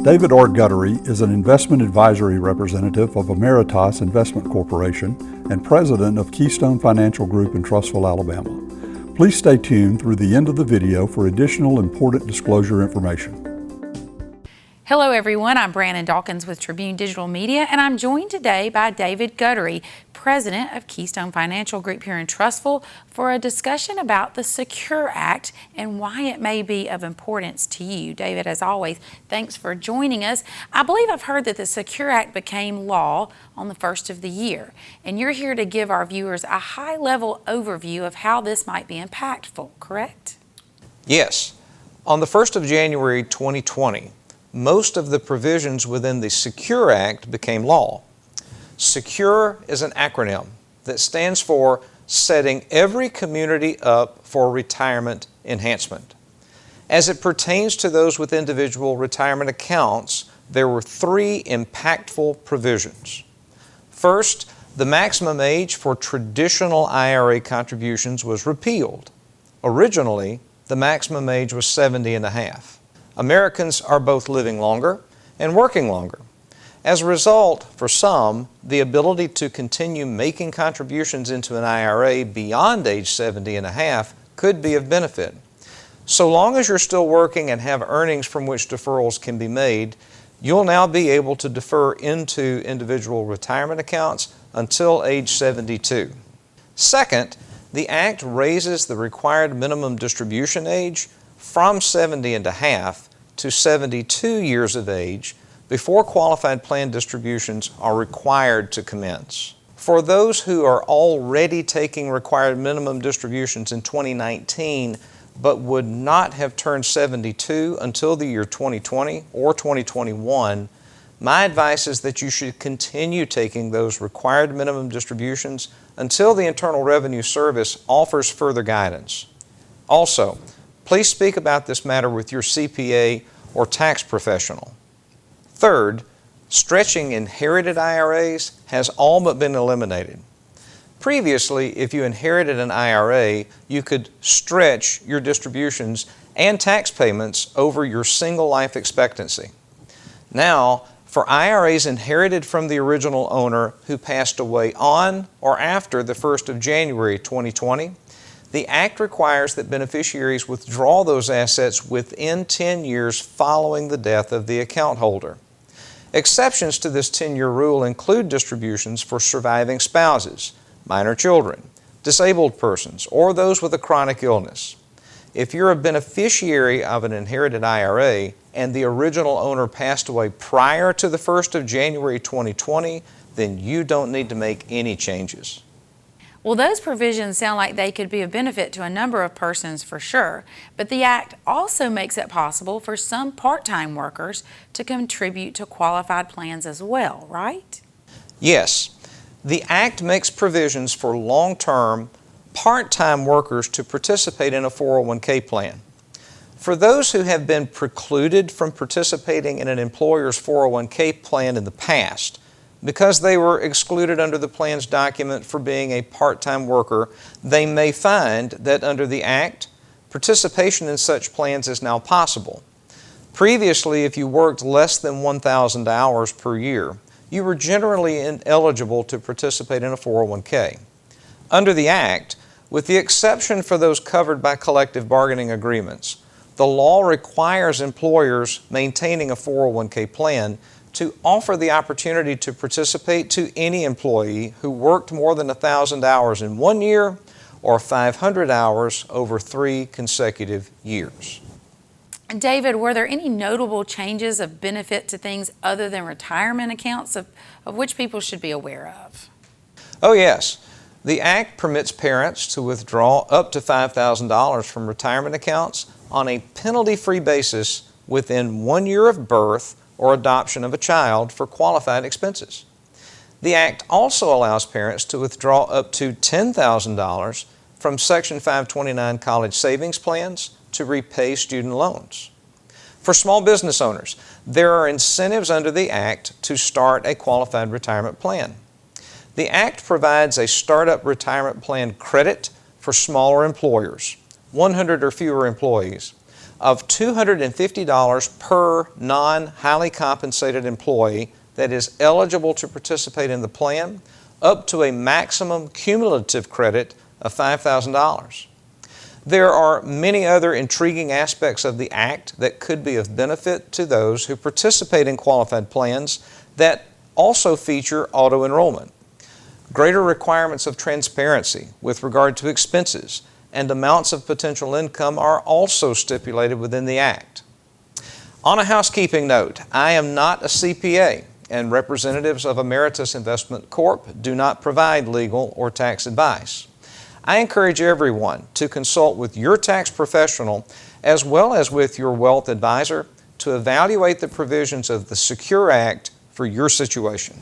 David R. Guttery is an investment advisory representative of Emeritus Investment Corporation and president of Keystone Financial Group in Trussville, Alabama. Please stay tuned through the end of the video for additional important disclosure information. Hello everyone, I'm Brandon Dawkins with Tribune Digital Media, and I'm joined today by David Guttery, president of Keystone Financial Group here in Trussville, for a discussion about the SECURE Act and why it may be of importance to you. David, as always, thanks for joining us. I believe I've heard that the SECURE Act became law on the first of the year, and you're here to give our viewers a high-level overview of how this might be impactful, correct? Yes. On the 1st of January 2020, most of the provisions within the SECURE Act became law. SECURE is an acronym that stands for Setting Every Community Up for Retirement Enhancement. As it pertains to those with individual retirement accounts, there were three impactful provisions. First, the maximum age for traditional IRA contributions was repealed. Originally, the maximum age was 70 and a half. Americans are both living longer and working longer. As a result, for some, the ability to continue making contributions into an IRA beyond age 70 and a half could be of benefit. So long as you're still working and have earnings from which deferrals can be made, you'll now be able to defer into individual retirement accounts until age 72. Second, the Act raises the required minimum distribution age from 70 and a half to 72 years of age before qualified plan distributions are required to commence. For those who are already taking required minimum distributions in 2019 but would not have turned 72 until the year 2020 or 2021, my advice is that you should continue taking those required minimum distributions until the Internal Revenue Service offers further guidance. Also, please speak about this matter with your CPA or tax professional. Third, stretching inherited IRAs has all but been eliminated. Previously, if you inherited an IRA, you could stretch your distributions and tax payments over your single life expectancy. Now, for IRAs inherited from the original owner who passed away on or after the 1st of January 2020, the Act requires that beneficiaries withdraw those assets within 10 years following the death of the account holder. Exceptions to this 10-year rule include distributions for surviving spouses, minor children, disabled persons, or those with a chronic illness. If you're a beneficiary of an inherited IRA and the original owner passed away prior to the 1st of January 2020, then you don't need to make any changes. Well, those provisions sound like they could be of benefit to a number of persons for sure, but the Act also makes it possible for some part-time workers to contribute to qualified plans as well, right? Yes. The Act makes provisions for long-term, part-time workers to participate in a 401k plan. For those who have been precluded from participating in an employer's 401k plan in the past, because they were excluded under the plan's document for being a part-time worker, they may find that under the Act, participation in such plans is now possible. Previously, if you worked less than 1,000 hours per year, you were generally ineligible to participate in a 401k. Under the Act, with the exception for those covered by collective bargaining agreements, the law requires employers maintaining a 401k plan to offer the opportunity to participate to any employee who worked more than 1,000 hours in 1 year or 500 hours over 3 consecutive years. David, were there any notable changes of benefit to things other than retirement accounts of which people should be aware of? Oh yes. The Act permits parents to withdraw up to $5,000 from retirement accounts on a penalty-free basis within 1 year of birth or adoption of a child for qualified expenses. The Act also allows parents to withdraw up to $10,000 from Section 529 college savings plans to repay student loans. For small business owners, there are incentives under the Act to start a qualified retirement plan. The Act provides a startup retirement plan credit for smaller employers, 100 or fewer employees, of $250 per non-highly compensated employee that is eligible to participate in the plan, up to a maximum cumulative credit of $5,000. There are many other intriguing aspects of the Act that could be of benefit to those who participate in qualified plans that also feature auto-enrollment. Greater requirements of transparency with regard to expenses and amounts of potential income are also stipulated within the Act. On a housekeeping note, I am not a CPA, and representatives of Emeritus Investment Corp. Do not provide legal or tax advice. I encourage everyone to consult with your tax professional as well as with your wealth advisor to evaluate the provisions of the Secure Act for your situation.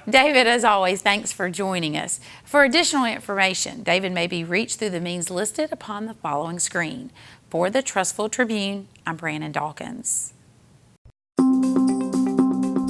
David, as always, thanks for joining us. For additional information, David may be reached through the means listed upon the following screen. For the Trustful Tribune, I'm Brandon Dawkins.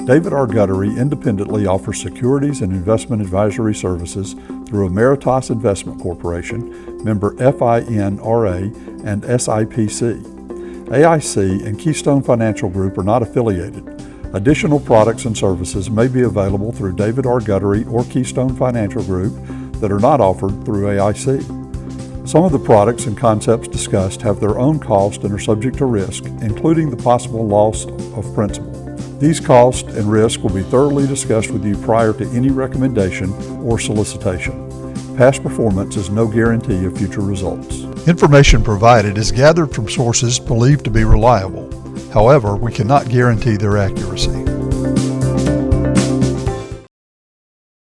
David R. Guttery independently offers securities and investment advisory services through Emeritus Investment Corporation, member FINRA and SIPC. AIC and Keystone Financial Group are not affiliated. Additional products and services may be available through David R. Guttery or Keystone Financial Group that are not offered through AIC. Some of the products and concepts discussed have their own cost and are subject to risk, including the possible loss of principal. These costs and risk will be thoroughly discussed with you prior to any recommendation or solicitation. Past performance is no guarantee of future results. Information provided is gathered from sources believed to be reliable. However, we cannot guarantee their accuracy.